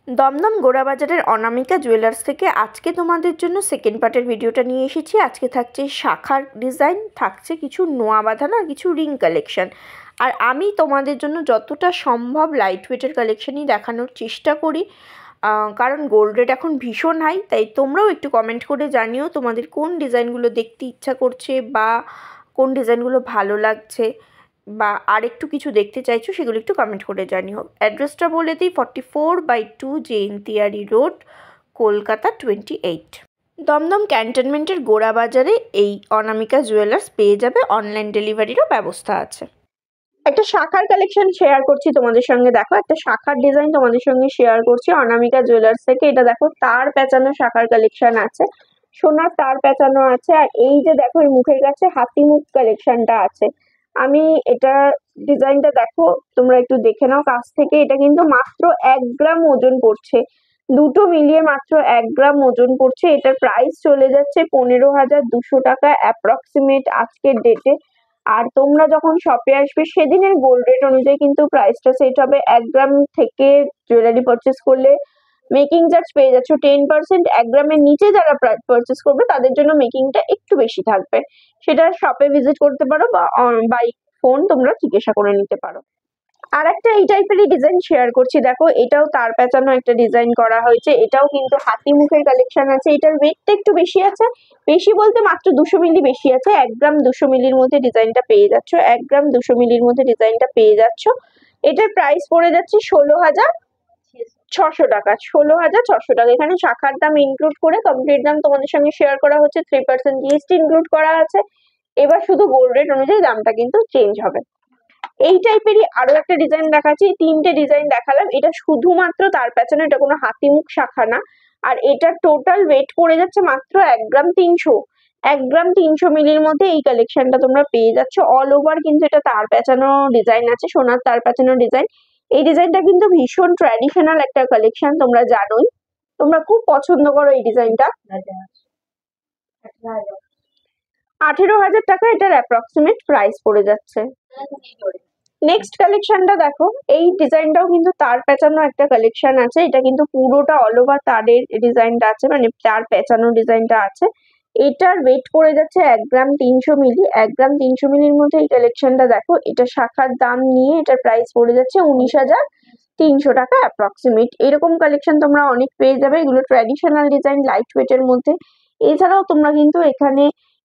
দমদম গোড়াবাজারের অনামিকা jewellers থেকে আজকে তোমাদের জন্য সেকেন্ড পার্টের ভিডিওটা নিয়ে এসেছি। আজকে থাকছে শাখার ডিজাইন, থাকছে কিছু নোয়া বাঁধানো আর কিছু রিং কালেকশন। আর আমি তোমাদের জন্য যতটা সম্ভব লাইট ওয়েটের কালেকশনই দেখানোর চেষ্টা করি, কারণ গোল্ড রেট এখন ভীষণ হাই। তাই তোমরাও একটু কমেন্ট করে জানিও তোমাদের কোন ডিজাইনগুলো দেখতে ইচ্ছা করছে বা কোন ডিজাইনগুলো ভালো লাগছে বা আর একটু কিছু দেখতে চাইছো, সেগুলো একটু কমেন্ট করে জানিও। অ্যাড্রেসটা বলে দিই, 44/2 জেএনটিআরই রোড, কলকাতা 28। দমদম ক্যান্টনমেন্টের গোড়াবাজারে এই অনামিকা জুয়েলার্স পেয়ে যাবে, অনলাইন ডেলিভারিরও ব্যবস্থা আছে। একটা শাখার কালেকশন শেয়ার করছি তোমাদের সঙ্গে। দেখো, একটা শাখার ডিজাইন তোমাদের সঙ্গে শেয়ার করছি অনামিকা জুয়েলার্স থেকে। এটা দেখো, তার পেঁচানো শাখার কালেকশন আছে, সোনার তার পেঁচানো আছে। আর এই যে দেখো, এই মুখের কাছে হাতি মুখ কালেকশনটা আছে। আমি এটা ডিজাইনটা দেখো, তোমরা একটু দেখে নাও কাছ থেকে। এটা কিন্তু মাত্র 1 গ্রাম ওজন পড়ছে, দুটো মিলিয়ে মাত্র 1 গ্রাম ওজন পড়ছে। এটার প্রাইস চলে যাচ্ছে 15,200 টাকা অ্যাপ্রক্সিমেট আজকের ডেটে। আর তোমরা যখন শপে আসবে সেদিনের গোল্ড রেট অনুযায়ী কিন্তু প্রাইসটা সেট হবে। 1 গ্রাম থেকে জুয়েলারি পারচেস করলে মেকিং চার্জ পেয়ে যাচ্ছ 10%। 1 গ্রামের নিচে যারা পারচেস করবে তাদের জন্য মেকিংটা একটু বেশি থাকবে। সেটা শপে ভিজিট করতে পারো বা বাই ফোন তোমরা জিজ্ঞাসা করে নিতে পারো। আর একটা এই টাইপেরই ডিজাইন শেয়ার করছি। দেখো, এটাও তার পেঁচানো একটা ডিজাইন করা হয়েছে। এটাও কিন্তু হাতি মুখের কালেকশন আছে। এটার ওয়েটটা একটু বেশি আছে, বেশি বলতে মাত্র 200 মিলি বেশি আছে। 1 গ্রাম 200 মিলির মধ্যে ডিজাইনটা পেয়ে যাচ্ছ, 1 গ্রাম 200 মিলির মধ্যে ডিজাইনটা পেয়ে যাচ্ছ। এটার প্রাইস পড়ে যাচ্ছে 16,600 টাকা। 16,600 টাকা। এখানে শাখার দাম ইনক্লুড করে কমপ্লিট দাম তোমাদের সঙ্গে শেয়ার করা হচ্ছে। 3% জিএসটি ইনক্লুড করা আছে। এবার শুধু গোল্ড রেট অনুযায়ী দামটা কিন্তু চেঞ্জ হবে। এই টাইপেরই আরো একটা ডিজাইন দেখাচ্ছি। 3টে ডিজাইন দেখালাম। এটা শুধুমাত্র তার পেছনে, এটা কোনো হাতিমুখ শাখা না। আর এটার টোটাল ওয়েট পড়ে যাচ্ছে মাত্র 1 গ্রাম 300। 1 গ্রাম 300 মিলির মধ্যে এই কালেকশনটা তোমরা পেয়ে যাচ্ছ। অল ওভার কিন্তু এটা তার পেঁচানো ডিজাইন আছে, সোনার তার পেঁচানো ডিজাইন। এই ডিজাইনটা কিন্তু ভীষণ ট্র্যাডিশনাল একটা কালেকশন, তোমরা জানোই, তোমরা খুব পছন্দ করো এই ডিজাইনটা। 18,000 টাকা এটার অ্যাপ্রক্সিমেট প্রাইস পড়ে যাচ্ছে। নেক্সট কালেকশনটা দেখো, এই ডিজাইনটাও কিন্তু তার পেঁচানো একটা কালেকশন আছে। এটা কিন্তু পুরোটা অল ওভার তারের ডিজাইনটা আছে, মানে তার পেঁচানো ডিজাইনটা আছে। এটার ওয়েট পড়ে যাচ্ছে 1 গ্রাম 300 মিলি। 1 গ্রাম 300 মিলির মধ্যে এই কালেকশনটা দেখো। এটা শাখার দাম নিয়ে এটার প্রাইস পড়ে যাচ্ছে 19,300 টাকা অ্যাপ্রক্সিমেট। এরকম কালেকশন তোমরা অনেক পেয়ে যাবে। এগুলো ট্র্যাডিশনাল ডিজাইন, লাইট ওয়েটের মধ্যে। এছাড়াও তোমরা কিন্তু এখানে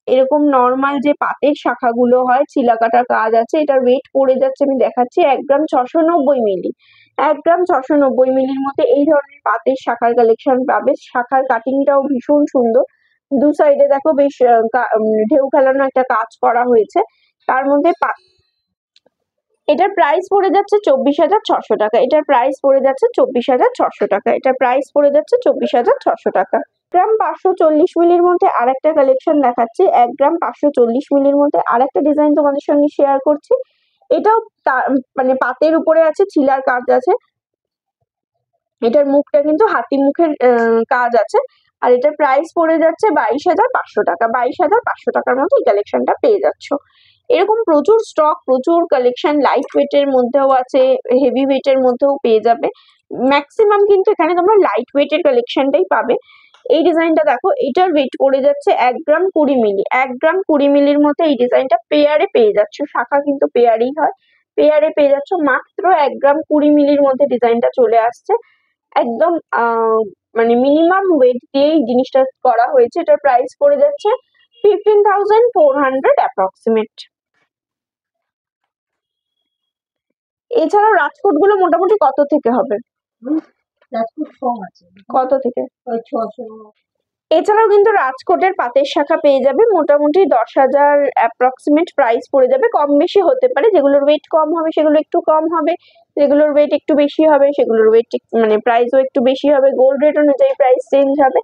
এরকম নর্মাল যে পাতের শাখাগুলো হয়, চিলাকাটার কাজ আছে। এটার ওয়েট পড়ে যাচ্ছে, আমি দেখাচ্ছি, 1 গ্রাম 690 মিলি। 1 গ্রাম 690 মিলির মধ্যে এই ধরনের পাতের শাখার কালেকশন পাবে। শাখার কাটিংটাও ভীষণ সুন্দর। দু সাইডে দেখো বেশ ঢেউ খেলানো একটা কাজ করা হয়েছে। তার মধ্যে এটার প্রাইস পড়ে যাচ্ছে 24,600 টাকা। এটার প্রাইস পড়ে যাচ্ছে 24,600 টাকা। এটার প্রাইস পড়ে যাচ্ছে 24,600 টাকা। গ্রাম 540 মিলির মধ্যে আরেকটা কালেকশন দেখাচ্ছি। 1 গ্রাম 540 মিলির মধ্যে আরেকটা ডিজাইন তোমাদের সঙ্গে শেয়ার করছি। এটাও মানে পাতের উপরে আছে, ছিলার কাজ আছে। এটার মুখটা কিন্তু হাতি মুখের কাজ আছে। আর এটার প্রাইস পড়ে যাচ্ছে 22,500 টাকা। 22,500 টাকার মধ্যে এই কালেকশনটা পেয়ে যাচ্ছ। এরকম প্রচুর স্টক, প্রচুর কালেকশন লাইট ওয়েটের মধ্যেও আছে, হেভি ওয়েটের মধ্যেও পেয়ে যাবে। ম্যাক্সিমাম কিন্তু এখানে তোমরা লাইট ওয়েটের কালেকশনটাই পাবে। এই ডিজাইনটা দেখো, এটার ওয়েট পড়ে যাচ্ছে 1 গ্রাম 20 মিলি। 1 গ্রাম 20 মিলির মধ্যে এই ডিজাইনটা পেয়ারে পেয়ে যাচ্ছ। শাখা কিন্তু পেয়ারই হয়, পেয়ারে পেয়ে যাচ্ছ। মাত্র 1 গ্রাম 20 মিলির মধ্যে ডিজাইনটা চলে আসছে। একদম মানে মিনিমাম ওয়েট দিয়ে এই জিনিসটা করা হয়েছে। এটার প্রাইস পড়ে যাচ্ছে 15,400 অ্যাপ্রক্সিমেট। এছাড়াও রাজকোট গুলো মোটামুটি কত থেকে হবে? কত থেকে? এছাড়াও কিন্তু রাজকোটের পাতের শাখা পেয়ে যাবে মোটামুটি 10,000 অ্যাপ্রক্সিমেট প্রাইস পড়ে যাবে। কম বেশি হতে পারে, যেগুলোর ওয়েট কম হবে সেগুলো একটু কম হবে, যেগুলোর ওয়েট একটু বেশি হবে সেগুলোর ওয়েট মানে প্রাইসও একটু বেশি হবে। গোল্ড রেট অনুযায়ী প্রাইস চেঞ্জ হবে।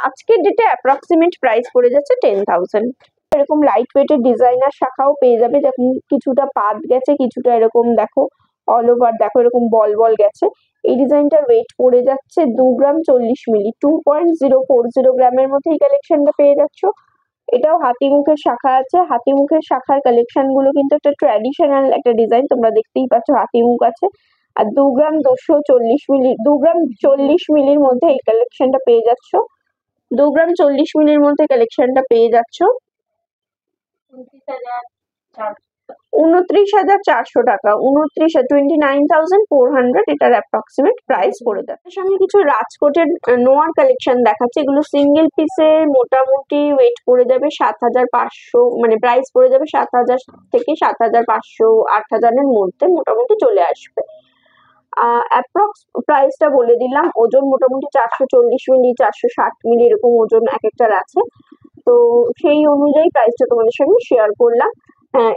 আজকের ডেটে অ্যাপ্রক্সিমেট প্রাইস পড়ে যাচ্ছে 10,000। এরকম লাইট ওয়েটের ডিজাইনার শাখাও পেয়ে যাবে, যখন কিছুটা পাত গেছে, কিছুটা এরকম দেখো অল ওভার দেখো এরকম বল বল গেছে। এই ডিজাইনটার ওয়েট পড়ে যাচ্ছে 2 গ্রাম 40 মিলি। 2.040 গ্রামের মধ্যে এই কালেকশনটা পেয়ে যাচ্ছ। এটাও হাতি মুখের শাখা আছে। হাতি মুখের শাখার কালেকশন গুলো কিন্তু একটা ট্র্যাডিশনাল একটা ডিজাইন, তোমরা দেখতেই পাচ্ছ হাতি মুখ আছে। আর 2 গ্রাম 240 মিলি, 2 গ্রাম 40 মিলির মধ্যে এই কালেকশনটা পেয়ে যাচ্ছ। 2 গ্রাম 40 মিলির মধ্যে কালেকশনটা পেয়ে যাচ্ছ 29,400 টাকা। 29,400 এটার অ্যাপ্রক্সিমেট প্রাইস পড়ে যাচ্ছে। এর সঙ্গে কিছু রাজকোটের নোয়ার কালেকশন দেখাচ্ছে। এগুলো সিঙ্গেল পিসে মোটামুটি ওয়েট পড়ে যাবে 7,500, মানে প্রাইস পড়ে যাবে 7,000 থেকে 7,500, 8,000-এর মধ্যে মোটামুটি চলে আসবে। অ্যাপ্রক্স প্রাইসটা বলে দিলাম। ওজন মোটামুটি 440 মিলি, 460 মিলি এরকম ওজন এক একটার আছে। তো সেই অনুযায়ী প্রাইসটা তোমাদের সঙ্গে শেয়ার করলাম।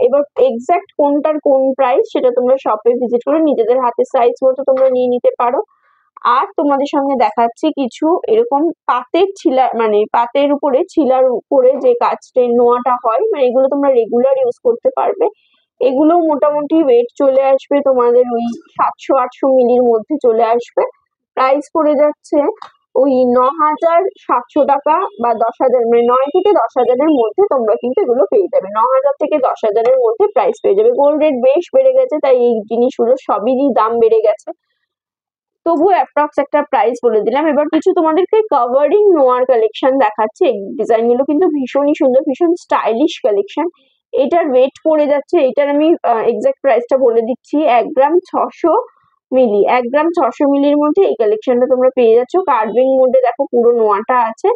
এবার এক্সাক্ট কোনটার কোন প্রাইস সেটা তোমরা শপে ভিজিট করে নিজেদের হাতে সাইজ মতো তোমরা নিয়ে নিতে পারো। আর তোমাদের সঙ্গে দেখাচ্ছি কিছু এরকম পাতের ছিলা, মানে পাতের উপরে ছিলার উপরে যে কাচটের নোয়াটা হয়, মানে এগুলো তোমরা রেগুলার ইউজ করতে পারবে। এগুলো মোটামুটি ওয়েট চলে আসবে তোমাদের ওই 700-800 মিলির মধ্যে চলে আসবে। প্রাইস পড়ে যাচ্ছে ওই 9,700 টাকা বা 10,000, মানে 9 থেকে 10,000-এর মধ্যে তোমরা কিন্তু এগুলো পেয়ে যাবে। 9,000 থেকে 10,000-এর মধ্যে প্রাইস পেয়ে যাবে। গোল্ড রেট বেশ বেড়ে গেছে, তাই এই জিনিসগুলো সবই দাম বেড়ে গেছে। তবু অ্যাপ্রক্স একটা প্রাইস বলে দিলাম। এবার কিছু তোমাদেরকে কাভারিং নোয়ার কালেকশন দেখাচ্ছি। এই ডিজাইনগুলো কিন্তু ভীষণই সুন্দর, ভীষণ স্টাইলিশ কালেকশন। এটার ওয়েট পড়ে যাচ্ছে, এটার আমি এক্সাক্ট প্রাইসটা বলে দিচ্ছি, 1 গ্রাম 600 মিলি। 1 গ্রাম 600 মিলির মধ্যে এই কালেকশনটা তোমরা পেয়ে যাচ্ছ। কার্ভিং মধ্যে দেখো পুরো নোয়াটা আছে,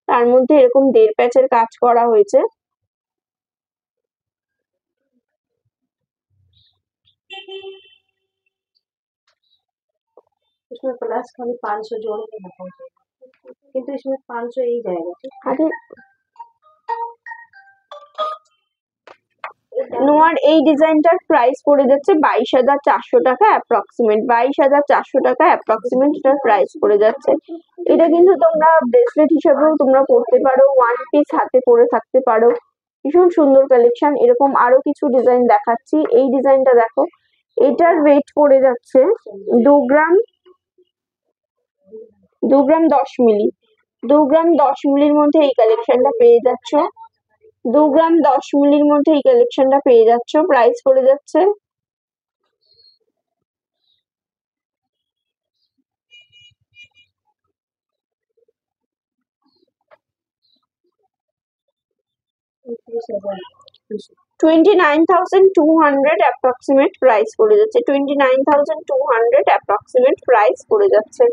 তার মধ্যে এরকম 1.5 প্যাচের কাজ করা হয়েছে। इसमें प्लस खाली 500 जोड़े के बताओ, किंतु इसमें 500 ही जाएगा। আরে নোয়ার এই ডিজাইনটার প্রাইস পড়ে যাচ্ছে 22,400 টাকা অ্যাপ্রক্সিমেট। 22,400 টাকা অ্যাপ্রক্সিমেট এটার প্রাইস পড়ে যাচ্ছে। এটা কিন্তু তোমরা ব্রেসলেট হিসাবেও তোমরা পরতে পারো, ওয়ান পিস হাতে পরে থাকতে পারো। ভীষণ সুন্দর কালেকশন। এরকম আরো কিছু ডিজাইন দেখাচ্ছি। এই ডিজাইনটা দেখো, এটার ওয়েট পড়ে যাচ্ছে 2 গ্রাম 10 মিলি। 2 গ্রাম 10 মিলির মধ্যে এই কালেকশনটা পেয়ে যাচ্ছ। 2 গ্রাম 10 মিলির মধ্যে এই কালেকশনটা পেয়ে যাচ্ছ। প্রাইস পড়ে যাচ্ছে 29,200 অ্যাপ্রক্সিমেট প্রাইস পড়ে যাচ্ছে। 29,200 অ্যাপ্রক্সিমেট প্রাইস পড়ে যাচ্ছে।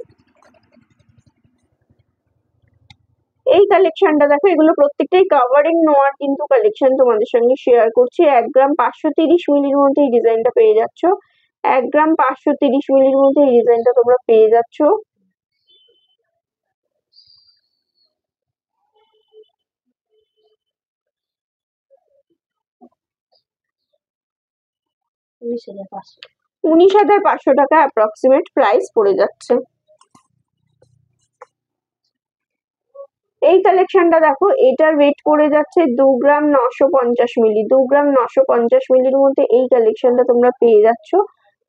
এই কালেকশনটা দেখো, এগুলো প্রত্যেকটাই কাভারিং নোয়ার কিন্তু কালেকশন তোমাদের সঙ্গে শেয়ার করছি। 1 গ্রাম 530 মিলির মধ্যে এই ডিজাইনটা পেয়ে যাচ্ছ। 1 গ্রাম 530 মিলির মধ্যে এই ডিজাইনটা তোমরা পেয়ে যাচ্ছ। $19,500 19,500 টাকা অ্যাপ্রক্সিমেট প্রাইস পড়ে যাচ্ছে। এই কালেকশনটা দেখো, এটার ওয়েট পড়ে যাচ্ছে 2 গ্রাম 950 মিলি। 2 গ্রাম 950 মিলির মধ্যে এই কালেকশনটা তোমরা পেয়ে যাচ্ছ।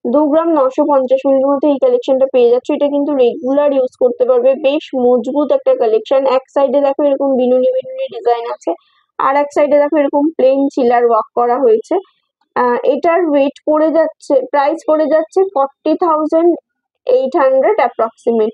2 গ্রাম 950 মিলির মধ্যে এই কালেকশনটা পেয়ে যাচ্ছ। এটা কিন্তু রেগুলার ইউজ করতে পারবে, বেশ মজবুত একটা কালেকশন। এক সাইডে দেখো এরকম বিনুনি বিনুনি ডিজাইন আছে, আর এক সাইডে দেখো এরকম প্লেন চিলার ওয়ার্ক করা হয়েছে। এটার ওয়েট পড়ে যাচ্ছে, প্রাইস পড়ে যাচ্ছে 40,800 অ্যাপ্রক্সিমেট।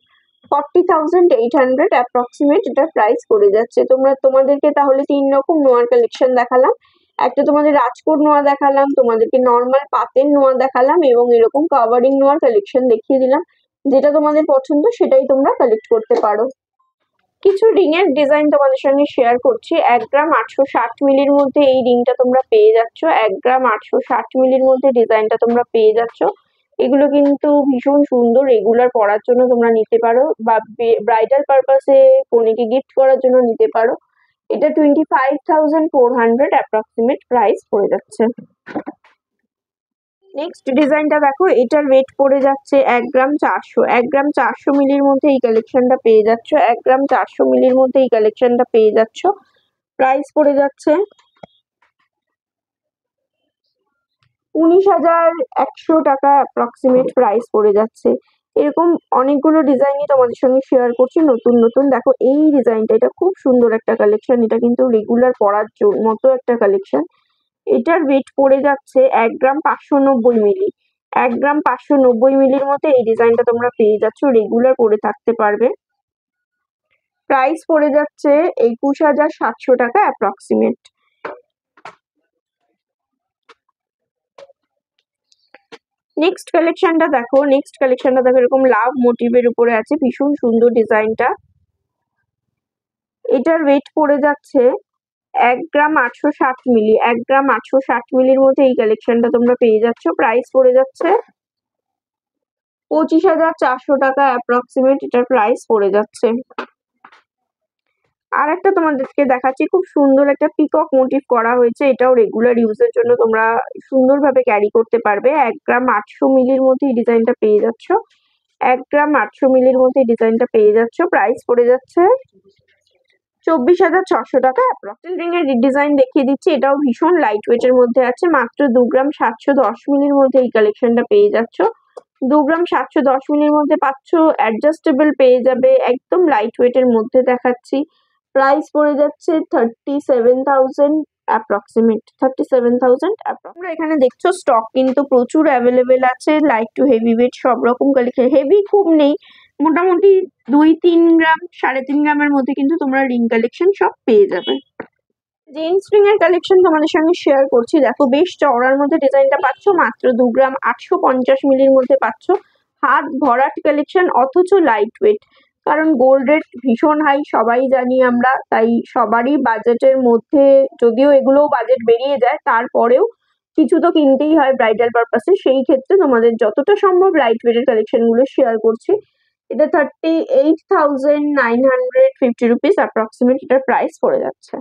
40,800 অ্যাপ্রক্সিমেট এটা প্রাইস পড়ে যাচ্ছে। তোমাদেরকে তাহলে 3 রকম নোয়ার কালেকশন দেখালাম। একটা তোমাদের রাজকোট নোয়া দেখালাম, তোমাদেরকে নর্মাল পাতের নোয়া দেখালাম, এবং এরকম কাভারিং নোয়ার কালেকশন দেখিয়ে দিলাম। যেটা তোমাদের পছন্দ সেটাই তোমরা কালেক্ট করতে পারো। কিছু রিং এর ডিজাইন তোমাদের সঙ্গে শেয়ার করছি। 1 গ্রাম 860 মিলির মধ্যে এই রিংটা তোমরা পেয়ে যাচ্ছ। 1 গ্রাম 860 মিলির মধ্যে ডিজাইনটা তোমরা পেয়ে যাচ্ছ। এগুলো কিন্তু ভীষণ সুন্দর, রেগুলার পরার জন্য তোমরা নিতে পারো, বা ব্রাইডাল পারপাসে কনেকে গিফট করার জন্য নিতে পারো। এটা 25,400 অ্যাপ্রক্সিমেট প্রাইস পড়ে যাচ্ছে। নেক্সট ডিজাইনটা দেখো, এটার ওয়েট পড়ে যাচ্ছে 1 গ্রাম 400। 1 গ্রাম 400 মিলির মধ্যে এই কালেকশনটা পেয়ে যাচ্ছ। 1 গ্রাম 400 মিলির মধ্যে এই কালেকশনটা পেয়ে যাচ্ছ। প্রাইস পড়ে যাচ্ছে 19,100 টাকা অ্যাপ্রক্সিমেট প্রাইস পড়ে যাচ্ছে। এরকম অনেকগুলো ডিজাইনই তোমাদের সঙ্গে শেয়ার করছি নতুন নতুন। দেখো এই ডিজাইনটা, এটা খুব সুন্দর একটা কালেকশন। এটা কিন্তু রেগুলার পরার মতো একটা কালেকশন। এটার ওয়েট পড়ে যাচ্ছে 1 গ্রাম 590 মিলি। 1 গ্রাম 590 মিলির মধ্যে এই ডিজাইনটা তোমরা পেয়ে যাচ্ছ, রেগুলার পরে থাকতে পারবে। প্রাইস পড়ে যাচ্ছে 21,700 টাকা অ্যাপ্রক্সিমেট। নেক্সট কালেকশনটা দেখো, এরকম লাভ মোটিভের উপরে আছে, ভীষণ সুন্দর ডিজাইনটা। এটার ওয়েট পড়ে যাচ্ছে 1 গ্রাম 860 মিলি। 1 গ্রাম 860 মিলির মধ্যে এই কালেকশনটা তোমরা পেয়ে যাচ্ছ। প্রাইস পড়ে যাচ্ছে 25,400 টাকা অ্যাপ্রক্সিমেট, এটার প্রাইস পড়ে যাচ্ছে। আর একটা তোমাদেরকে দেখাচ্ছি, খুব সুন্দর একটা পিকক মোটিভ করা হয়েছে, এটাও রেগুলার ইউজের জন্য তোমরা সুন্দরভাবে ক্যারি করতে পারবে। 1 গ্রাম 800 মিলির মধ্যে এই ডিজাইনটা পেয়ে যাচ্ছ। 1 গ্রাম 800 মিলির মধ্যে এই ডিজাইনটা পেয়ে যাচ্ছ। প্রাইস পড়ে যাচ্ছে 24,600 টাকা অ্যাপ্রক্স। রিং এর ডিজাইন দেখিয়ে দিচ্ছি, এটাও ভীষণ লাইট ওয়েটের মধ্যে আছে। মাত্র 2 গ্রাম 710 মিলির মধ্যে এই কালেকশনটা পেয়ে যাচ্ছ। 2 গ্রাম 710 মিলির মধ্যে পাচ্ছ, অ্যাডজাস্টেবল পেয়ে যাবে, একদম লাইট ওয়েটের মধ্যে দেখাচ্ছি। প্রাইস পড়ে যাচ্ছে 37,000 অ্যাপ্রক্সিমেট, 37,000 অ্যাপ্রক্স। তোমরা এখানে দেখছো স্টক কিন্তু প্রচুর অ্যাভেলেবেল আছে, লাইট টু হেভি ওয়েট সব রকম কালেকশন। হেভি খুব নেই, মোটামুটি 2-3 গ্রাম 3.5 গ্রামের মধ্যে কিন্তু তোমরা রিং কালেকশন সব পেয়ে যাবে। জেন্টস রিং এর কালেকশন তোমাদের সঙ্গে শেয়ার করছি। দেখো বেশ চওড়ার মধ্যে ডিজাইনটা পাচ্ছ, মাত্র 2 গ্রাম 850 মিলির মধ্যে পাচ্ছ। হাত ভরাট কালেকশন অথচ লাইট ওয়েট, কারণ গোল্ড রেট ভীষণ হাই সবাই জানি আমরা, তাই সবারই বাজেটের মধ্যে, যদিও এগুলোও বাজেট বেরিয়ে যায় তারপরেও কিছু তো কিনতেই হয় ব্রাইডাল পারপাসে, সেই ক্ষেত্রে তোমাদের যতটা সম্ভব লাইট ওয়েটের কালেকশন গুলো শেয়ার করছি। এটা 38,950 রুপিস অ্যাপ্রক্সিমেট, এটার প্রাইস পড়ে যাচ্ছে।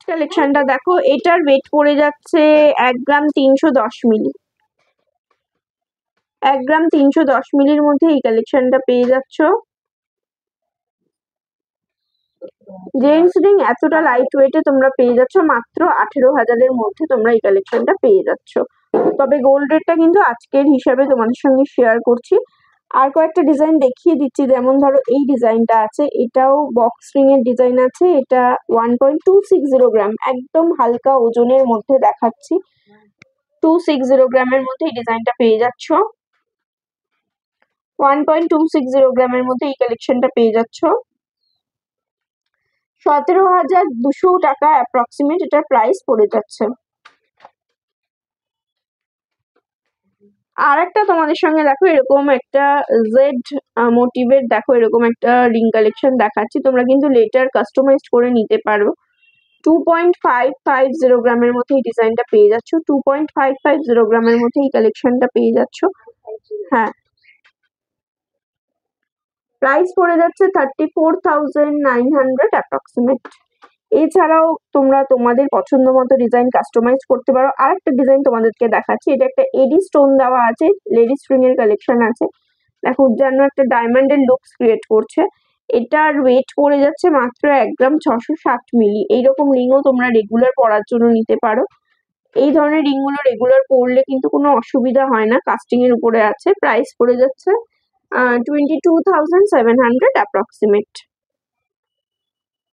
কালেকশনটা দেখো, এটার ওয়েট পড়ে যাচ্ছে 1 গ্রাম 310 মিলি। 1 গ্রাম 310 মিলির মধ্যে এই কালেকশনটা পেয়ে যাচ্ছ। জেন্টস রিং এতটা লাইট ওয়েটে তোমরা পেয়ে যাচ্ছ মাত্র 18,000-এর মধ্যে তোমরা এই কালেকশনটা পেয়ে যাচ্ছ। তবে গোল্ড রেটটা কিন্তু আজকের হিসাবে তোমাদের সঙ্গে শেয়ার করছি। আর কয়েকটা ডিজাইন দেখিয়ে দিচ্ছি, যেমন ধরো এই ডিজাইনটা আছে, এটাও বক্স রিং এর ডিজাইন আছে। এটা 1.260 গ্রাম, একদম হালকা ওজনের মধ্যে দেখাচ্ছি। 260 গ্রামের মধ্যে এই ডিজাইনটা পেয়ে যাচ্ছ। 1.260 গ্রামের মধ্যে এই কালেকশনটা পেয়ে যাচ্ছ। 17,200 টাকা অ্যাপ্রক্সিমেট, এটার প্রাইস পড়ে যাচ্ছে। আর একটা তোমাদের সঙ্গে দেখো এরকম একটা জেড মোটিভের, দেখো এরকম একটা রিং কালেকশন দেখাচ্ছি, তোমরা কিন্তু লেটার কাস্টমাইজ করে নিতে পারো। 2.550 গ্রামের মধ্যে এই ডিজাইনটা পেয়ে যাচ্ছ। 2.550 গ্রামের মধ্যে এই কালেকশনটা পেয়ে যাচ্ছ। হ্যাঁ, প্রাইস পড়ে যাচ্ছে 34,900 অ্যাপ্রক্সিমেট। এছাড়াও তোমরা তোমাদের পছন্দ মতো ডিজাইন কাস্টমাইজ করতে পারো। আর একটা ডিজাইন তোমাদেরকে দেখাচ্ছি, এটা একটা এডি স্টোন দেওয়া আছে, লেডি স্ট্রিং এর কালেকশন আছে। দেখো যেন একটা ডায়মন্ডের লুকস ক্রিয়েট করছে। এটার ওয়েট পড়ে যাচ্ছে মাত্র 1 গ্রাম 660 মিলি। এইরকম রিংও তোমরা রেগুলার পরার জন্য নিতে পারো। এই ধরনের রিংগুলো রেগুলার পরলে কিন্তু কোনো অসুবিধা হয় না, কাস্টিং এর উপরে আছে। প্রাইস পড়ে যাচ্ছে 22,700 অ্যাপ্রক্সিমেট।